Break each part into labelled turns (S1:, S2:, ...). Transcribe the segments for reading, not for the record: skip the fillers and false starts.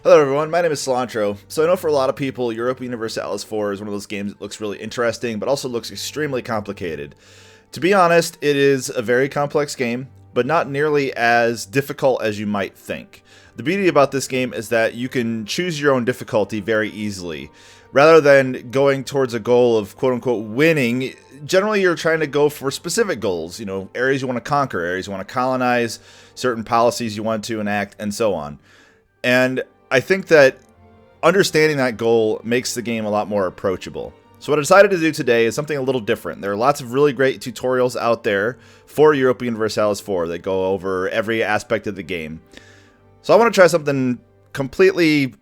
S1: Hello everyone, my name is Cilantro. So I know for a lot of people, Europa Universalis 4 is one of those games that looks really interesting, but also looks extremely complicated. To be honest, it is a very complex game, but not nearly as difficult as you might think. The beauty about this game is that you can choose your own difficulty very easily. Rather than going towards a goal of quote-unquote winning, generally you're trying to go for specific goals, areas you want to conquer, areas you want to colonize, certain policies you want to enact, and so on. And I think that understanding that goal makes the game a lot more approachable. So what I decided to do today is something a little different. There are lots of really great tutorials out there for Europa Universalis 4 that go over every aspect of the game. So I want to try something completely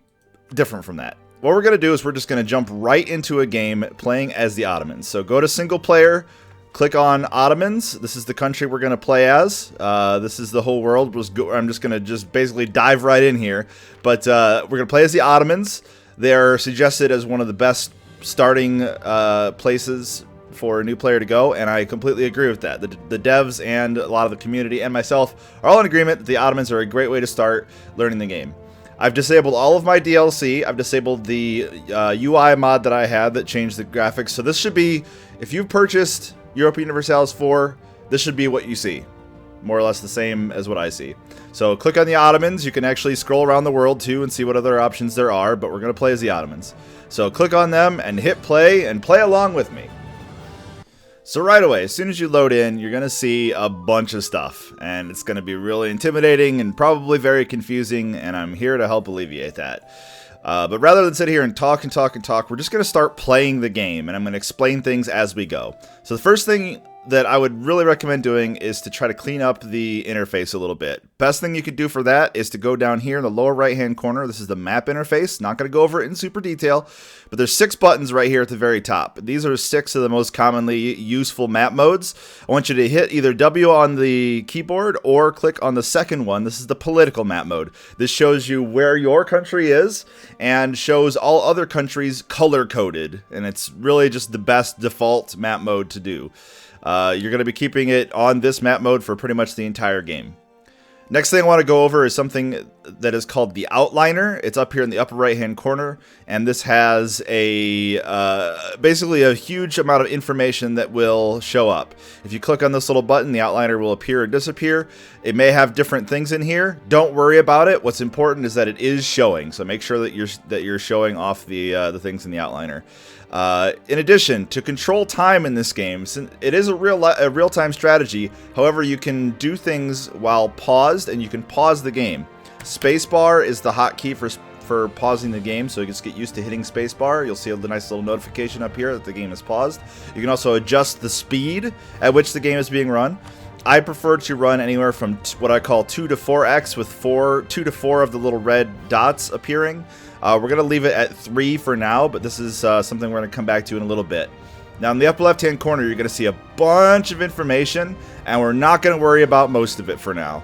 S1: different from that. What we're going to do is we're just going to jump right into a game playing as the Ottomans. So go to single player, click on Ottomans. This is the country we're going to play as. This is the whole world. I'm just going to basically dive right in here. But we're going to play as the Ottomans. They're suggested as one of the best starting places for a new player to go, and I completely agree with that. The devs and a lot of the community and myself are all in agreement that the Ottomans are a great way to start learning the game. I've disabled all of my DLC. I've disabled the UI mod that I had that changed the graphics. So this should be, if you've purchased Europa Universalis 4, this should be what you see. More or less the same as what I see. So click on the Ottomans. You can actually scroll around the world too and see what other options there are, but we're going to play as the Ottomans. So click on them and hit play and play along with me. So right away, as soon as you load in, you're going to see a bunch of stuff, and it's going to be really intimidating and probably very confusing, and I'm here to help alleviate that. But rather than sit here and talk, we're just going to start playing the game, and I'm going to explain things as we go. So the first thing that I would really recommend doing is to try to clean up the interface a little bit. Best thing you could do for that is to go down here in the lower right hand corner. This is the map interface. Not going to go over it in super detail, but there's 6 buttons right here at the very top. These are 6 of the most commonly useful map modes. I want you to hit either W on the keyboard or click on the second one. This is the political map mode. This shows you where your country is and shows all other countries color coded, and it's really just the best default map mode to do. You're going to be keeping it on this map mode for pretty much the entire game. Next thing I want to go over is something that is called the outliner. It's up here in the upper right hand corner, and this has a basically a huge amount of information that will show up. If you click on this little button, the outliner will appear or disappear. It may have different things in here. Don't worry about it. What's important is that it is showing, so make sure that you're showing off the things in the outliner. In addition, to control time in this game, since it is a real-time strategy, however, you can do things while paused, and you can pause the game. Spacebar is the hotkey for pausing the game, so you just get used to hitting spacebar. You'll see a nice little notification up here that the game is paused. You can also adjust the speed at which the game is being run. I prefer to run anywhere from what I call 2 to 4x with 2 to 4 of the little red dots appearing. We're going to leave it at 3 for now, but this is something we're going to come back to in a little bit. Now, in the upper left-hand corner, you're going to see a bunch of information, and we're not going to worry about most of it for now.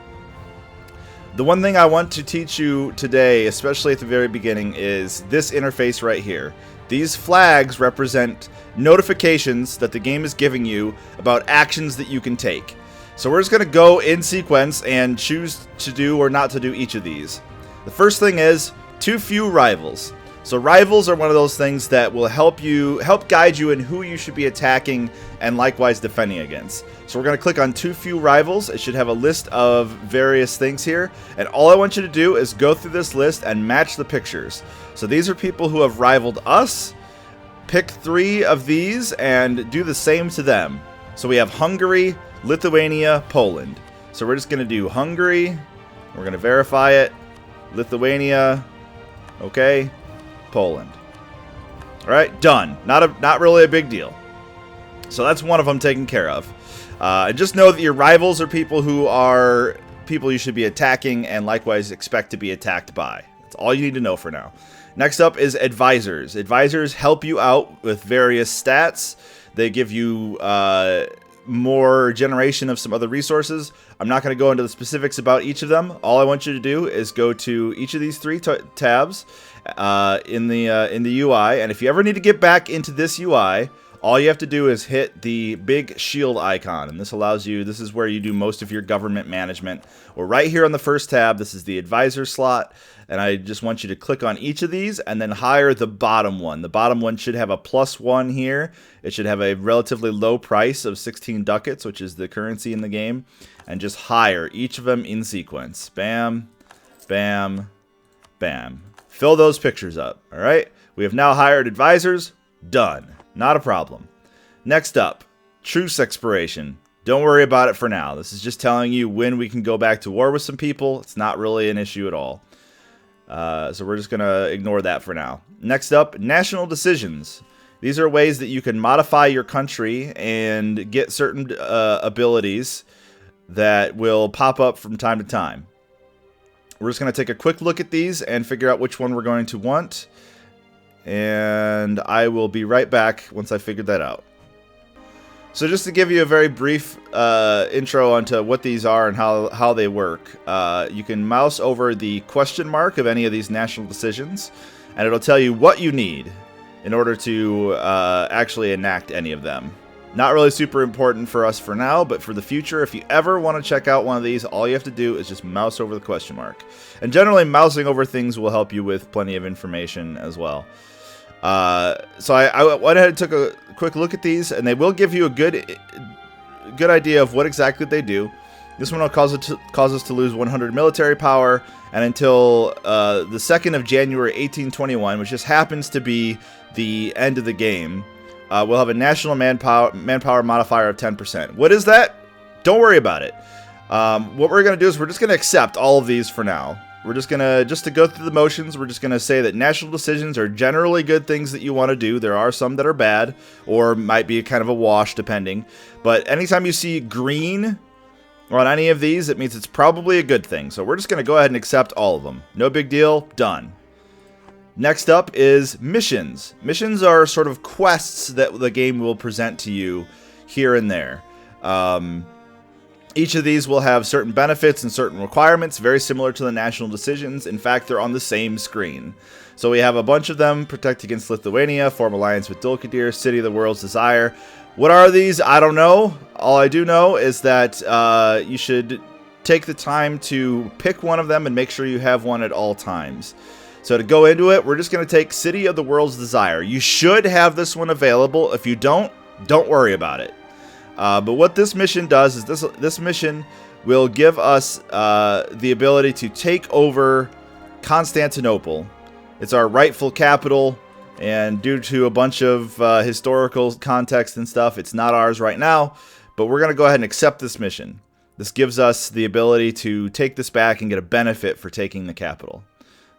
S1: The one thing I want to teach you today, especially at the very beginning, is this interface right here. These flags represent notifications that the game is giving you about actions that you can take. So we're just going to go in sequence and choose to do or not to do each of these. The first thing is too few rivals. So rivals are one of those things that will help guide you in who you should be attacking and likewise defending against. So we're going to click on too few rivals. It should have a list of various things here, and all I want you to do is go through this list and match the pictures. So these are people who have rivaled us. Pick 3 of these and do the same to them. So we have Hungary, Lithuania, Poland. So we're just going to do Hungary. We're going to verify it. Lithuania. Okay. Poland. All right, done. Not really a big deal. So that's one of them taken care of. Just know that your rivals are people who are people you should be attacking and likewise expect to be attacked by. That's all you need to know for now. Next up is advisors. Advisors help you out with various stats. They give you more generation of some other resources. I'm not going to go into the specifics about each of them. All I want you to do is go to each of these 3 tabs in the UI, and if you ever need to get back into this UI, all you have to do is hit the big shield icon, and this allows you, this is where you do most of your government management. We're right here on the first tab. This is the advisor slot, and I just want you to click on each of these and then hire the bottom one. The bottom one should have a +1 here. It should have a relatively low price of 16 ducats, which is the currency in the game, and just hire each of them in sequence. Bam, bam, bam. Fill those pictures up. All right, we have now hired advisors. Done. Not a problem. Next up, truce expiration. Don't worry about it for now. This is just telling you when we can go back to war with some people. It's not really an issue at all. So we're just going to ignore that for now. Next up, national decisions. These are ways that you can modify your country and get certain abilities that will pop up from time to time. We're just going to take a quick look at these and figure out which one we're going to want. And I will be right back once I figured that out. So just to give you a very brief intro onto what these are and how they work, you can mouse over the question mark of any of these national decisions, and it'll tell you what you need in order to actually enact any of them. Not really super important for us for now, but for the future, if you ever want to check out one of these, all you have to do is just mouse over the question mark. And generally, mousing over things will help you with plenty of information as well. So I went ahead and took a quick look at these, and they will give you a good idea of what exactly they do. This one will cause us to lose 100 military power, and until the 2nd of January 1821, which just happens to be the end of the game, we'll have a national manpower modifier of 10%. What is that? Don't worry about it. What we're going to do is we're just going to accept all of these for now. We're just to go through the motions, we're just going to say that national decisions are generally good things that you want to do. There are some that are bad, or might be kind of a wash, depending. But anytime you see green on any of these, it means it's probably a good thing. So we're just going to go ahead and accept all of them. No big deal. Done. Next up is missions. Missions are sort of quests that the game will present to you here and there. Each of these will have certain benefits and certain requirements, very similar to the national decisions. In fact, they're on the same screen. So we have a bunch of them: protect against Lithuania, form alliance with Dulkadir, city of the world's desire. What are these? I don't know. All I do know is that you should take the time to pick one of them and make sure you have one at all times. So to go into it, we're just going to take City of the World's Desire. You should have this one available. If you don't worry about it. But what this mission does is this mission will give us the ability to take over Constantinople. It's our rightful capital, and due to a bunch of historical context and stuff, it's not ours right now. But we're going to go ahead and accept this mission. This gives us the ability to take this back and get a benefit for taking the capital.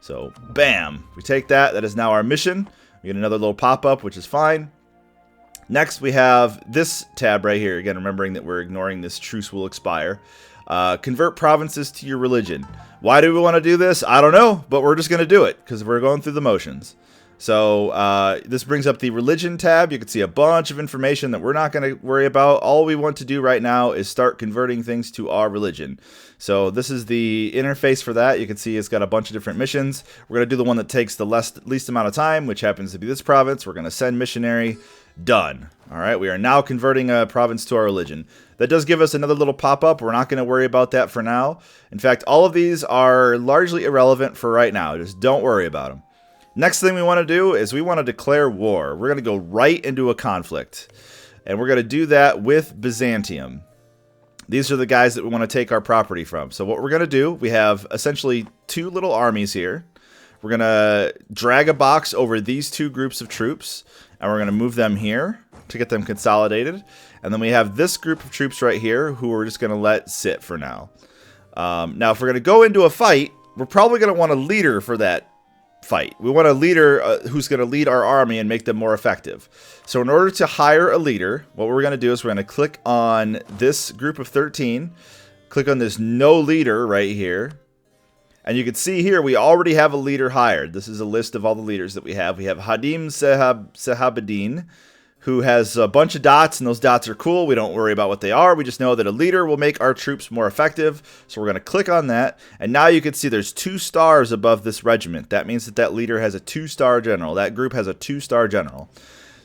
S1: So, bam! We take that. That is now our mission. We get another little pop-up, which is fine. Next, we have this tab right here. Again, remembering that we're ignoring this truce will expire. Convert provinces to your religion. Why do we want to do this? I don't know, but we're just going to do it because we're going through the motions. So this brings up the religion tab. You can see a bunch of information that we're not going to worry about. All we want to do right now is start converting things to our religion. So this is the interface for that. You can see it's got a bunch of different missions. We're going to do the one that takes the least amount of time, which happens to be this province. We're going to send missionary. Done. All right, we are now converting a province to our religion. That does give us another little pop-up. We're not going to worry about that for now. In fact, all of these are largely irrelevant for right now. Just don't worry about them. Next thing we want to do is we want to declare war. We're going to go right into a conflict. And we're going to do that with Byzantium. These are the guys that we want to take our property from. So what we're going to do, we have essentially two little armies here. We're going to drag a box over these two groups of troops. And we're going to move them here to get them consolidated. And then we have this group of troops right here who we're just going to let sit for now. Now, if we're going to go into a fight, we're probably going to want a leader for that fight. We want a leader who's going to lead our army and make them more effective. So in order to hire a leader, what we're going to do is we're going to click on this group of 13, click on this no leader right here. And you can see here we already have a leader hired. This is a list of all the leaders that we have. We have Hadim Sehabeddin, who has a bunch of dots, and those dots are cool. We don't worry about what they are. We just know that a leader will make our troops more effective. So we're going to click on that. And now you can see there's 2 stars above this regiment. That means that that leader has a 2-star general. That group has a 2-star general.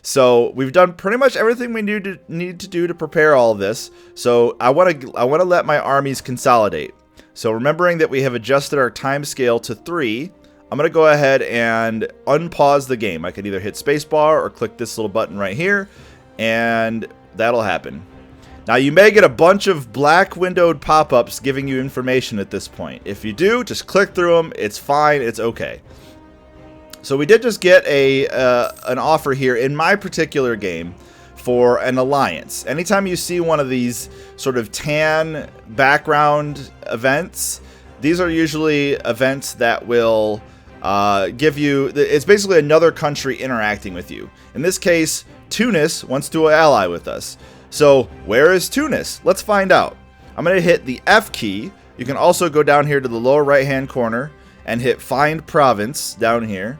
S1: So we've done pretty much everything we need to do to prepare all of this. So I want to let my armies consolidate. So remembering that we have adjusted our time scale to 3, I'm going to go ahead and unpause the game. I could either hit spacebar or click this little button right here, and that'll happen. Now you may get a bunch of black windowed pop-ups giving you information at this point. If you do, just click through them. It's fine. It's okay. So we did just get an offer here in my particular game for an alliance. Anytime you see one of these sort of tan background events, these are usually events that will give you, it's basically another country interacting with you. In this case, Tunis wants to ally with us. So where is Tunis? Let's find out. I'm going to hit the F key. You can also go down here to the lower right hand corner and hit find province down here.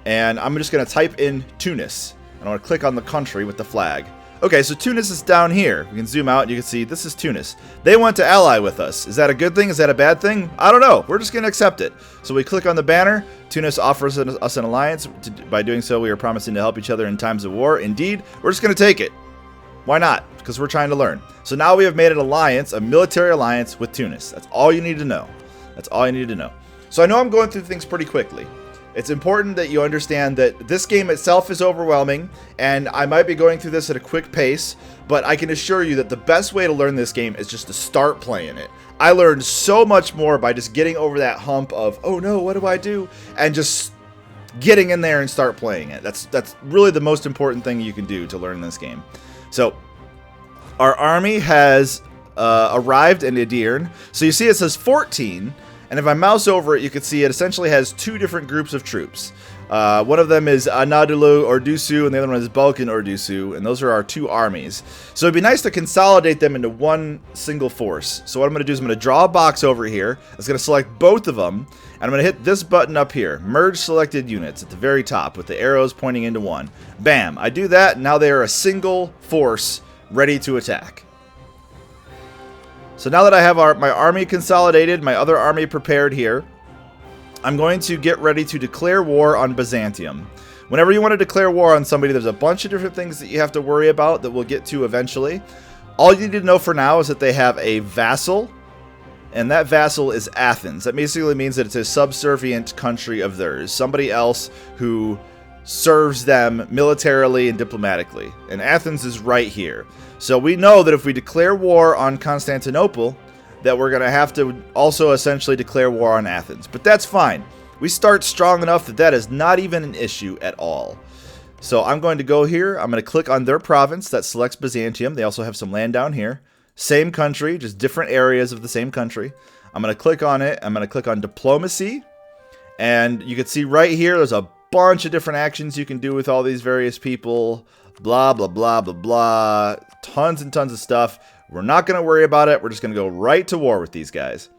S1: And I'm just going to type in Tunis. And I want to click on the country with the flag. Okay, so Tunis is down here. We can zoom out and you can see this is Tunis. They want to ally with us. Is that a good thing? Is that a bad thing? I don't know. We're just going to accept it. So we click on the banner. Tunis offers us an alliance. By doing so, we are promising to help each other in times of war. Indeed, we're just going to take it. Why not? Because we're trying to learn. So now we have made an alliance, a military alliance with Tunis. That's all you need to know. That's all you need to know. So I know I'm going through things pretty quickly. It's important that you understand that this game itself is overwhelming, and I might be going through this at a quick pace, but I can assure you that the best way to learn this game is just to start playing it. I learned so much more by just getting over that hump of, oh no, what do I do? And just getting in there and start playing it. That's really the most important thing you can do to learn this game. So, our army has arrived in Edirne. So you see it says 14, and if I mouse over it, you can see it essentially has 2 different groups of troops. One of them is Anadolu Ordusu, and the other one is Balkan Ordusu, and those are our 2 armies. So it'd be nice to consolidate them into one single force. So what I'm going to do is I'm going to draw a box over here. It's going to select both of them, and I'm going to hit this button up here, Merge Selected Units, at the very top with the arrows pointing into one. Bam! I do that, and now they are a single force ready to attack. So now that I have my army consolidated, my other army prepared here, I'm going to get ready to declare war on Byzantium. Whenever you want to declare war on somebody, there's a bunch of different things that you have to worry about that we'll get to eventually. All you need to know for now is that they have a vassal, and that vassal is Athens. That basically means that it's a subservient country of theirs, somebody else who serves them militarily and diplomatically. And Athens is right here. So we know that if we declare war on Constantinople, that we're going to have to also essentially declare war on Athens. But that's fine. We start strong enough that that is not even an issue at all. So I'm going to go here. I'm going to click on their province. That selects Byzantium. They also have some land down here. Same country, just different areas of the same country. I'm going to click on it. I'm going to click on diplomacy. And you can see right here, there's a bunch of different actions you can do with all these various people. Blah, blah, blah, blah, blah. Tons and tons of stuff. We're not going to worry about it. We're just going to go right to war with these guys.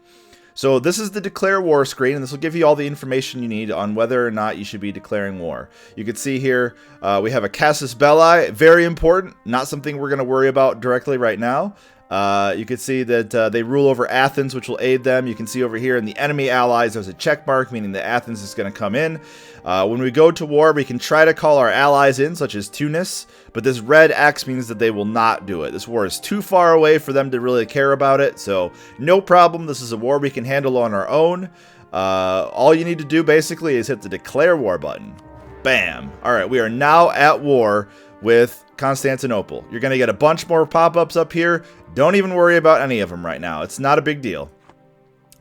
S1: So this is the declare war screen, and this will give you all the information you need on whether or not you should be declaring war. You can see here we have a casus belli, very important, not something we're going to worry about directly right now. You can see that they rule over Athens, which will aid them. You can see over here in the enemy allies, there's a check mark, meaning that Athens is going to come in. When we go to war, we can try to call our allies in, such as Tunis, but this red X means that they will not do it. This war is too far away for them to really care about it, so no problem. This is a war we can handle on our own. All you need to do, basically, is hit the declare war button. Bam! Alright, we are now at war with Constantinople. You're going to get a bunch more pop-ups up here. Don't even worry about any of them right now. It's not a big deal.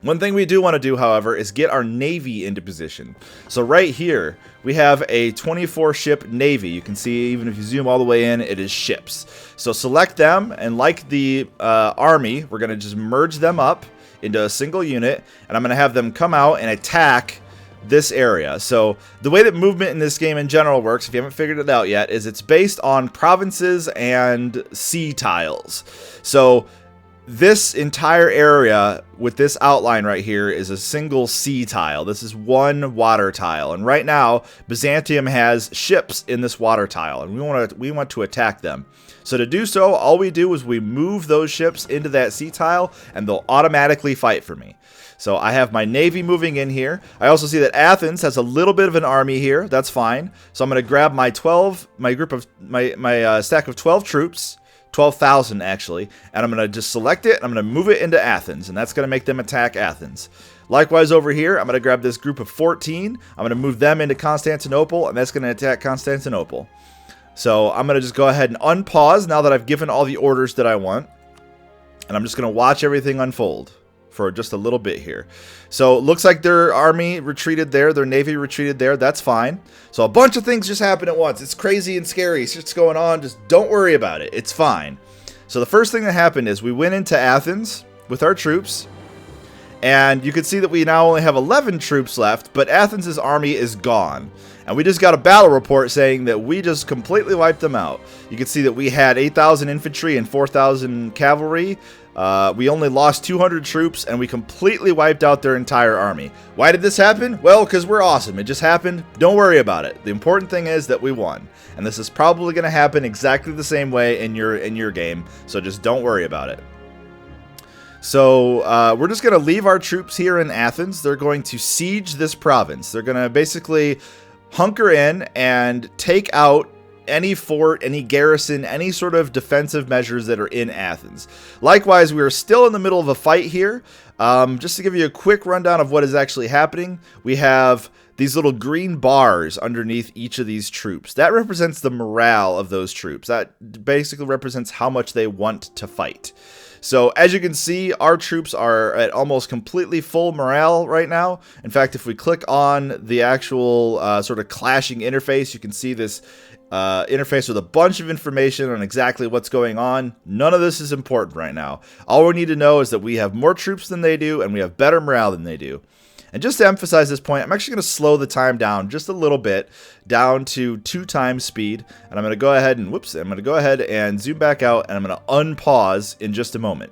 S1: One thing we do want to do, however, is get our navy into position. So right here, we have a 24-ship navy. You can see, even if you zoom all the way in, it is ships. So select them, and like the army, we're going to just merge them up into a single unit, and I'm going to have them come out and attack this area. So the way that movement in this game in general works, if you haven't figured it out yet, is it's based on provinces and sea tiles. So this entire area with this outline right here is a single sea tile. This is one water tile, and right now Byzantium has ships in this water tile, and we want to attack them. So to do so, all we do is we move those ships into that sea tile, and they'll automatically fight for me. So I have my navy moving in here. I also see that Athens has a little bit of an army here. That's fine. So I'm going to grab my stack of 12 troops, 12,000 actually, and I'm going to just select it, and I'm going to move it into Athens, and that's going to make them attack Athens. Likewise over here, I'm going to grab this group of 14. I'm going to move them into Constantinople, and that's going to attack Constantinople. So I'm going to just go ahead and unpause now that I've given all the orders that I want. And I'm just going to watch everything unfold for just a little bit here. So it looks like their army retreated there. Their navy retreated there. That's fine. So a bunch of things just happen at once. It's crazy and scary. It's just going on. Just don't worry about it. It's fine. So the first thing that happened is we went into Athens with our troops. And you can see that we now only have 11 troops left, but Athens' army is gone. And we just got a battle report saying that we just completely wiped them out. You can see that we had 8,000 infantry and 4,000 cavalry. We only lost 200 troops, and we completely wiped out their entire army. Why did this happen? Well, because we're awesome. It just happened. Don't worry about it. The important thing is that we won. And this is probably going to happen exactly the same way in your game, so just don't worry about it. So we're just going to leave our troops here in Athens. They're going to siege this province. They're going to basically hunker in and take out any fort, any garrison, any sort of defensive measures that are in Athens. Likewise, we are still in the middle of a fight here. Just to give you a quick rundown of what is actually happening, we have these little green bars underneath each of these troops. That represents the morale of those troops. That basically represents how much they want to fight. So as you can see, our troops are at almost completely full morale right now. In fact, if we click on the actual sort of clashing interface, you can see this interface with a bunch of information on exactly what's going on. None of this is important right now. All we need to know is that we have more troops than they do, and we have better morale than they do. And just to emphasize this point, I'm actually going to slow the time down just a little bit, down to 2 times speed. And I'm going to go ahead and, zoom back out, and I'm going to unpause in just a moment.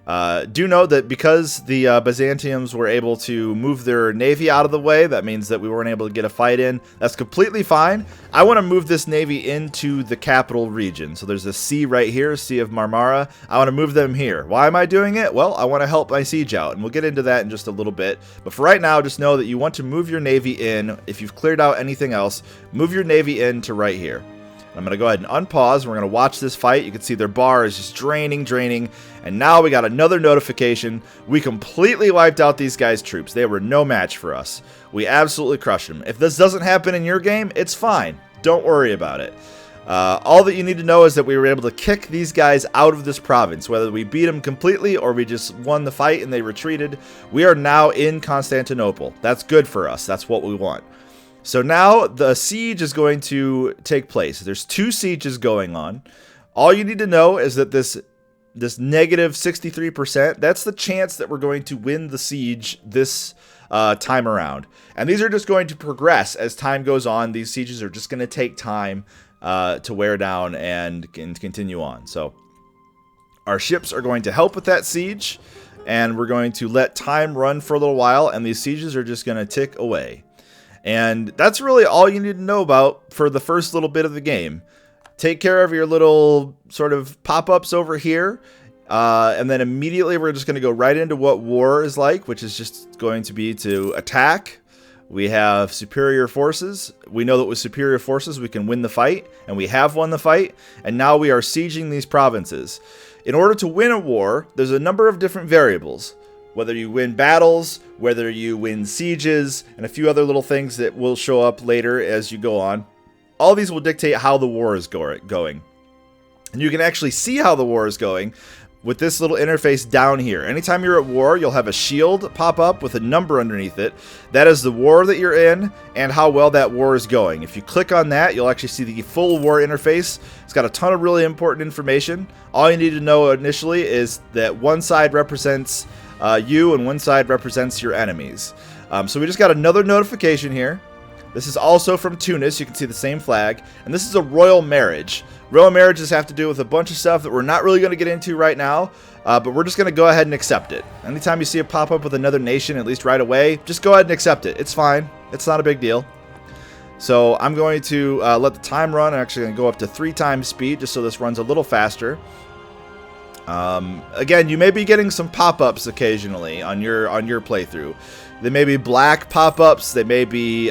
S1: Do note that because the Byzantiums were able to move their navy out of the way, that means that we weren't able to get a fight in. That's completely fine. I want to move this navy into the capital region. So there's a sea right here, Sea of Marmara. I want to move them here. Why am I doing it? Well, I want to help my siege out, and we'll get into that in just a little bit. But for right now, just know that you want to move your navy in. If you've cleared out anything else, move your navy in to right here. I'm going to go ahead and unpause, and we're going to watch this fight. You can see their bar is just draining, and now we got another notification. We completely wiped out these guys' troops. They were no match for us. We absolutely crushed them. If this doesn't happen in your game, it's fine. Don't worry about it. All that you need to know is that we were able to kick these guys out of this province. Whether we beat them completely or we just won the fight and they retreated, we are now in Constantinople. That's good for us. That's what we want. So now the siege is going to take place. There's 2 sieges going on. All you need to know is that this negative 63%, that's the chance that we're going to win the siege this time around. And these are just going to progress as time goes on. These sieges are just going to take time to wear down and continue on. So our ships are going to help with that siege, and we're going to let time run for a little while, and these sieges are just going to tick away. And that's really all you need to know about for the first little bit of the game. Take care of your little sort of pop-ups over here. And then immediately we're just going to go right into what war is like, which is just going to be to attack. We have superior forces. We know that with superior forces we can win the fight, and we have won the fight. And now we are sieging these provinces. In order to win a war, there's a number of different variables. Whether you win battles, whether you win sieges, and a few other little things that will show up later as you go on. All these will dictate how the war is going. And you can actually see how the war is going with this little interface down here. Anytime you're at war, you'll have a shield pop up with a number underneath it. That is the war that you're in and how well that war is going. If you click on that, you'll actually see the full war interface. It's got a ton of really important information. All you need to know initially is that one side represents you and one side represents your enemies. So we just got another notification here. This is also from Tunis. You can see the same flag. And this is a royal marriage. Royal marriages have to do with a bunch of stuff that we're not really going to get into right now. But we're just going to go ahead and accept it. Anytime you see it pop up with another nation, at least right away, just go ahead and accept it. It's fine. It's not a big deal. So I'm going to let the time run. I'm actually going to go up to 3 times speed just so this runs a little faster. Again, you may be getting some pop-ups occasionally on your playthrough. They may be black pop-ups. They may be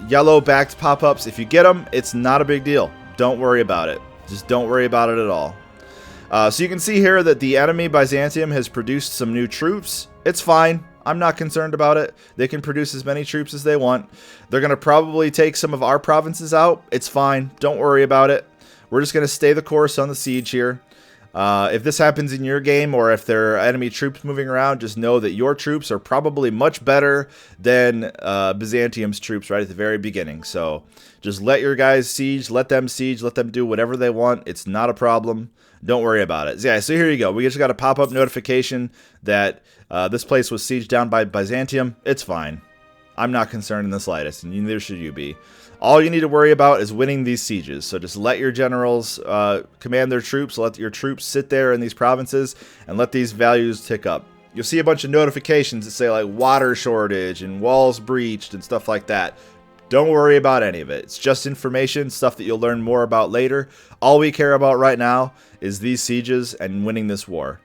S1: yellow-backed pop-ups. If you get them, it's not a big deal. Don't worry about it. Just don't worry about it at all. So you can see here that the enemy Byzantium has produced some new troops. It's fine. I'm not concerned about it. They can produce as many troops as they want. They're going to probably take some of our provinces out. It's fine. Don't worry about it. We're just going to stay the course on the siege here. If this happens in your game, or if there are enemy troops moving around, just know that your troops are probably much better than Byzantium's troops right at the very beginning. So just let your guys siege, let them do whatever they want. It's not a problem. Don't worry about it. Yeah, so here you go. We just got a pop-up notification that this place was sieged down by Byzantium. It's fine. I'm not concerned in the slightest, and neither should you be. All you need to worry about is winning these sieges. So just let your generals command their troops, let your troops sit there in these provinces, and let these values tick up. You'll see a bunch of notifications that say like water shortage and walls breached and stuff like that. Don't worry about any of it. It's just information, stuff that you'll learn more about later. All we care about right now is these sieges and winning this war.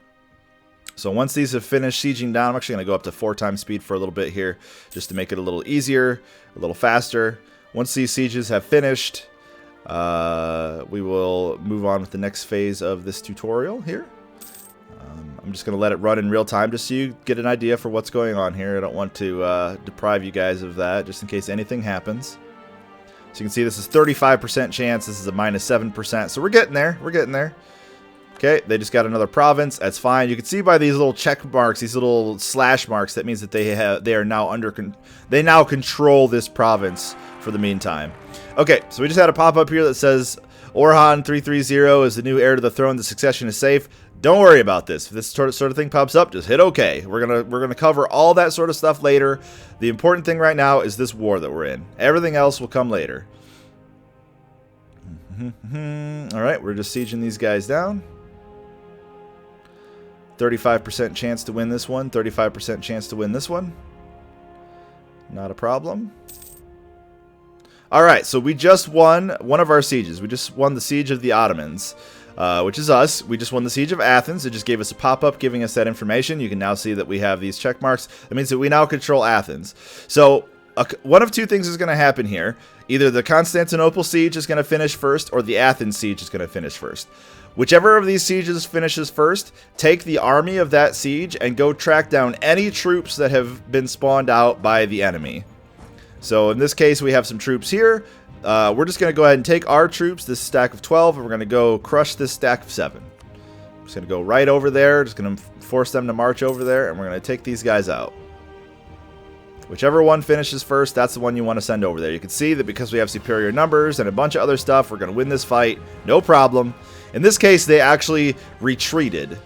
S1: So once these have finished sieging down, I'm actually going to go up to 4 times speed for a little bit here, just to make it a little easier, a little faster. Once these sieges have finished, we will move on with the next phase of this tutorial here. I'm just going to let it run in real time just so you get an idea for what's going on here. I don't want to deprive you guys of that, just in case anything happens. So you can see this is 35% chance. This is a -7%. So we're getting there. We're getting there. Okay, they just got another province. That's fine. You can see by these little check marks, these little slash marks, that means that they are now they now control this province for the meantime. Okay, so we just had a pop-up here that says Orhan 330 is the new heir to the throne. The succession is safe. Don't worry about this. If this sort of thing pops up, just hit OK. We're gonna cover all that sort of stuff later. The important thing right now is this war that we're in. Everything else will come later. All right, we're just sieging these guys down. 35% chance to win this one. 35% chance to win this one. Not a problem. All right, so we just won one of our sieges. We just won the siege of the Ottomans, which is us. We just won the siege of Athens. It just gave us a pop-up giving us that information. You can now see that we have these check marks. That means that we now control Athens. So one of two things is going to happen here. Either the Constantinople siege is going to finish first, or the Athens siege is going to finish first. Whichever of these sieges finishes first, take the army of that siege and go track down any troops that have been spawned out by the enemy. So in this case, we have some troops here. We're just going to go ahead and take our troops, this stack of 12, and we're going to go crush this stack of 7. I'm just going to go right over there, just going to force them to march over there, and we're going to take these guys out. Whichever one finishes first, that's the one you want to send over there. You can see that because we have superior numbers and a bunch of other stuff, we're going to win this fight, no problem. In this case, they actually retreated. So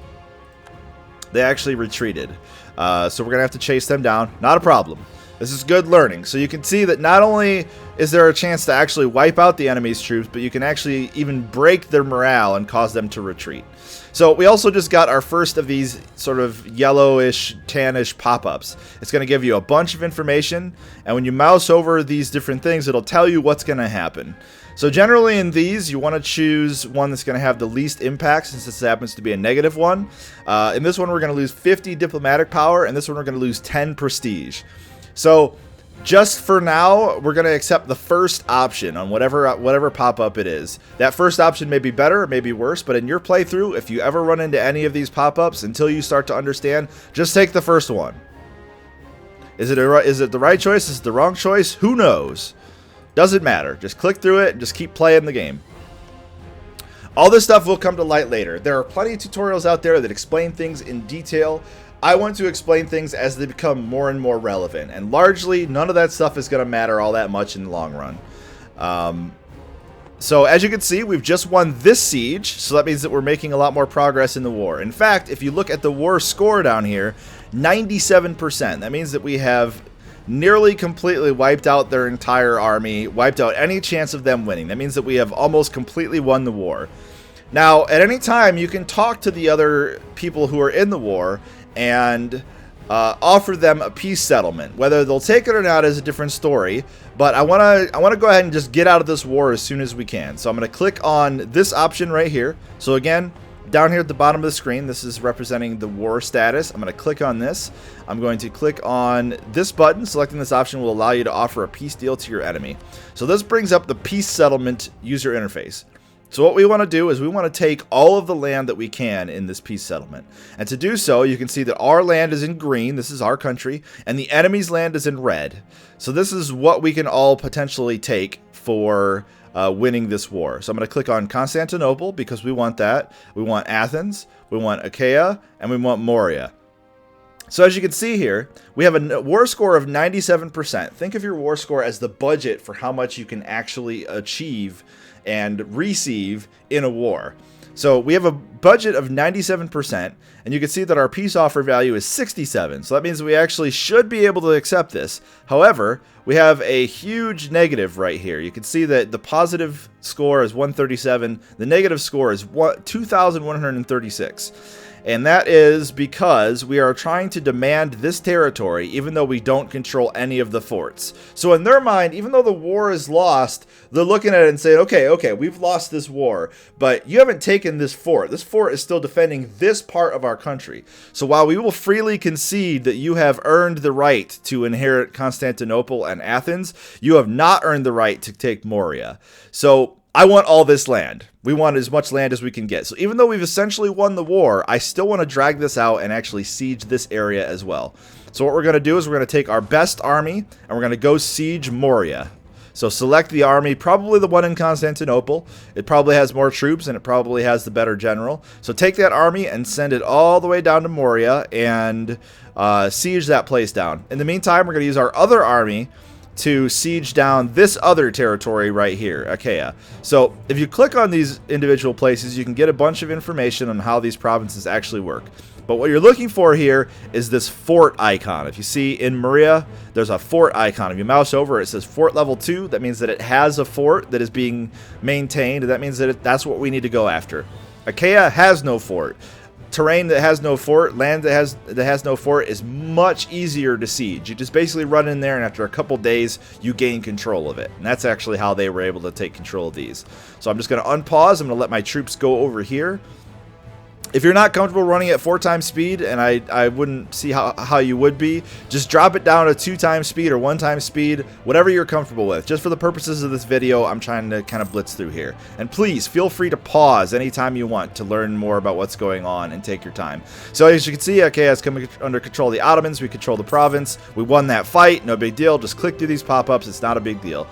S1: we're going to have to chase them down. Not a problem. This is good learning. So you can see that not only is there a chance to actually wipe out the enemy's troops, but you can actually even break their morale and cause them to retreat. So we also just got our first of these sort of yellowish, tannish pop-ups. It's going to give you a bunch of information, and when you mouse over these different things, it'll tell you what's going to happen. So generally in these, you want to choose one that's going to have the least impact, since this happens to be a negative one. In this one, we're going to lose 50 diplomatic power, and this one we're going to lose 10 prestige. So just for now, we're going to accept the first option on whatever pop-up it is. That first option may be better, it may be worse, but in your playthrough, if you ever run into any of these pop-ups, until you start to understand, just take the first one. Is it the right choice? Is it the wrong choice? Who knows? Doesn't matter. Just click through it and just keep playing the game. All this stuff will come to light later. There are plenty of tutorials out there that explain things in detail. I want to explain things as they become more and more relevant, and largely none of that stuff is going to matter all that much in the long run. So as you can see, we've just won this siege, so that means that we're making a lot more progress in the war. In fact, if you look at the war score down here, 97%. That means that we have nearly completely wiped out their entire army, wiped out any chance of them winning. That means that we have almost completely won the war. Now, at any time, you can talk to the other people who are in the war and offer them a peace settlement. Whether they'll take it or not is a different story, but I want to go ahead and just get out of this war as soon as we can. So I'm going to click on this option right here. So again, down here at the bottom of the screen, this is representing the war status. I'm going to click on this. I'm going to click on this button. Selecting this option will allow you to offer a peace deal to your enemy. So this brings up the peace settlement user interface. So what we want to do is we want to take all of the land that we can in this peace settlement. And to do so, you can see that our land is in green. This is our country. And the enemy's land is in red. So this is what we can all potentially take for winning this war. So I'm going to click on Constantinople because we want that. We want Athens. We want Achaia. And we want Moria. So as you can see here, we have a war score of 97%. Think of your war score as the budget for how much you can actually achieve and receive in a war. So we have a budget of 97%, and you can see that our peace offer value is 67. So that means we actually should be able to accept this. However, we have a huge negative right here. You can see that the positive score is 137. The negative score is 2,136. And that is because we are trying to demand this territory even though we don't control any of the forts. So in their mind, even though the war is lost, they're looking at it and saying, okay, we've lost this war, but you haven't taken this fort. This fort is still defending this part of our country. So while we will freely concede that you have earned the right to inherit Constantinople and Athens, you have not earned the right to take Moria. So I want all this land. We want as much land as we can get. So even though we've essentially won the war, I still want to drag this out and actually siege this area as well. So what we're going to do is we're going to take our best army and we're going to go siege Moria. So select the army, probably the one in Constantinople. It probably has more troops and it probably has the better general. So take that army and send it all the way down to Moria and siege that place down. In the meantime, we're going to use our other army to siege down this other territory right here, Achaia. So if you click on these individual places, you can get a bunch of information on how these provinces actually work. But what you're looking for here is this fort icon. If you see in Moria, there's a fort icon. If you mouse over, it says fort level 2. That means that it has a fort that is being maintained. That means that that's what we need to go after. Achaia has no fort. Terrain that has no fort, land that has no fort is much easier to siege. You just basically run in there and after a couple days you gain control of it. And that's actually how they were able to take control of these. So I'm just going to unpause. I'm going to let my troops go over here. If you're not comfortable running at 4 times speed, and I wouldn't see how you would be, just drop it down to 2 times speed or 1 time speed, whatever you're comfortable with. Just for the purposes of this video, I'm trying to kind of blitz through here. And please, feel free to pause anytime you want to learn more about what's going on and take your time. So as you can see, Achaia is coming under control of the Ottomans. We control the province. We won that fight. No big deal. Just click through these pop-ups. It's not a big deal.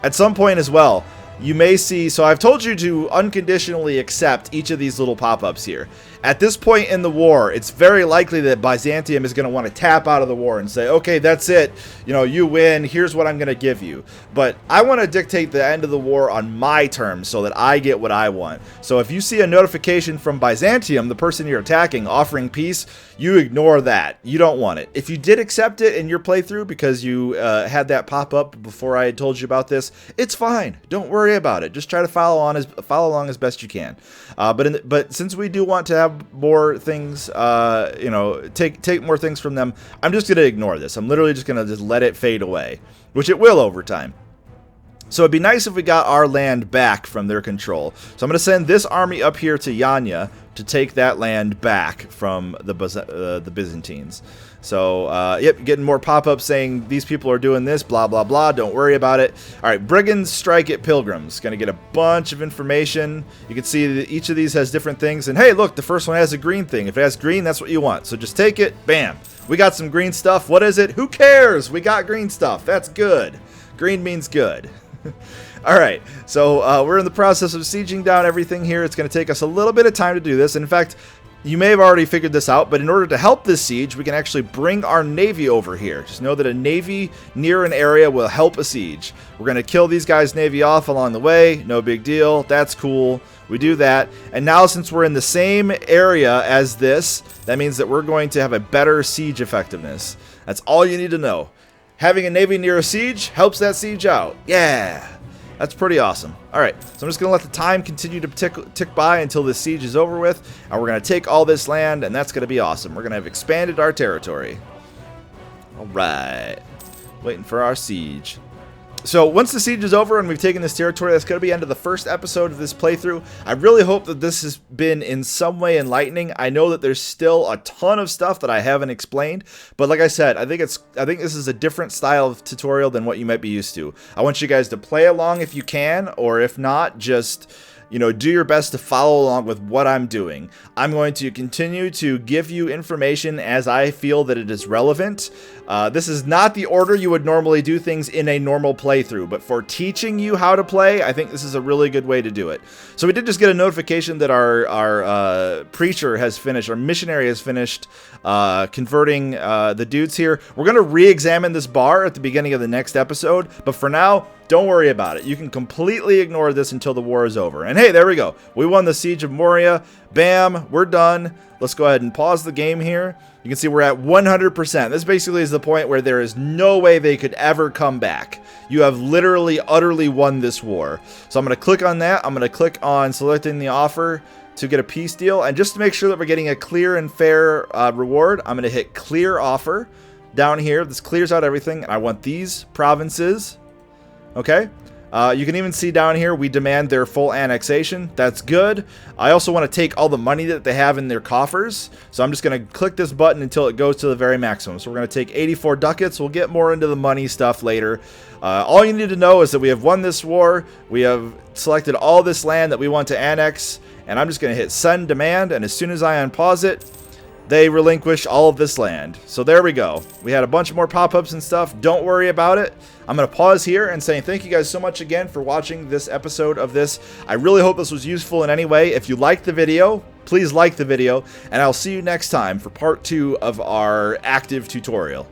S1: At some point as well, you may see, so I've told you to unconditionally accept each of these little pop-ups here. At this point in the war, it's very likely that Byzantium is going to want to tap out of the war and say, okay, that's it. You know, you win. Here's what I'm going to give you. But I want to dictate the end of the war on my terms so that I get what I want. So if you see a notification from Byzantium, the person you're attacking, offering peace, you ignore that. You don't want it. If you did accept it in your playthrough because you had that pop up before I had told you about this, it's fine. Don't worry about it. Just try to follow along as best you can. But since we do want to have more things, you know, take more things from them, I'm just going to ignore this. I'm literally just going to just let it fade away, which it will over time. So it'd be nice if we got our land back from their control. So I'm going to send this army up here to Yanya to take that land back from the Byzantines. So, yep, getting more pop-ups saying these people are doing this, blah, blah, blah. Don't worry about it. All right, Brigands strike at Pilgrims. Going to get a bunch of information. You can see that each of these has different things. And, hey, look, the first one has a green thing. If it has green, that's what you want. So just take it. Bam. We got some green stuff. What is it? Who cares? We got green stuff. That's good. Green means good. All right, so we're in the process of sieging down everything here. It's going to take us a little bit of time to do this. And in fact, you may have already figured this out, but in order to help this siege, we can actually bring our navy over here. Just know that a navy near an area will help a siege. We're going to kill these guys' navy off along the way. No big deal. That's cool. We do that. And now since we're in the same area as this, that means that we're going to have a better siege effectiveness. That's all you need to know. Having a navy near a siege helps that siege out. Yeah, that's pretty awesome. All right, so I'm just going to let the time continue to tick by until this siege is over with, and we're going to take all this land, and that's going to be awesome. We're going to have expanded our territory. Alright. Waiting for our siege. So once the siege is over and we've taken this territory, that's going to be the end of the first episode of this playthrough. I really hope that this has been in some way enlightening. I know that there's still a ton of stuff that I haven't explained, but like I said, I think this is a different style of tutorial than what you might be used to. I want you guys to play along if you can, or if not, just, you know, do your best to follow along with what I'm doing. I'm going to continue to give you information as I feel that it is relevant. This is not the order you would normally do things in a normal playthrough, but for teaching you how to play, I think this is a really good way to do it. So we did just get a notification that our preacher has finished, our missionary has finished converting the dudes here. We're going to re-examine this bar at the beginning of the next episode, but for now, don't worry about it. You can completely ignore this until the war is over. And hey, there we go. We won the Siege of Moria. Bam, we're done. Let's go ahead and pause the game here. You can see we're at 100%. This basically is the point where there is no way they could ever come back. You have literally, utterly won this war. So I'm going to click on that. I'm going to click on selecting the offer to get a peace deal. And just to make sure that we're getting a clear and fair reward, I'm going to hit clear offer down here. This clears out everything. And I want these provinces. Okay. You can even see down here, we demand their full annexation. That's good. I also want to take all the money that they have in their coffers. So I'm just going to click this button until it goes to the very maximum. So we're going to take 84 ducats. We'll get more into the money stuff later. All you need to know is that we have won this war. We have selected all this land that we want to annex. And I'm just going to hit send demand. And as soon as I unpause it, they relinquish all of this land. So there we go. We had a bunch more pop-ups and stuff. Don't worry about it. I'm going to pause here and say thank you guys so much again for watching this episode of this. I really hope this was useful in any way. If you liked the video, please like the video. And I'll see you next time for part 2 of our active tutorial.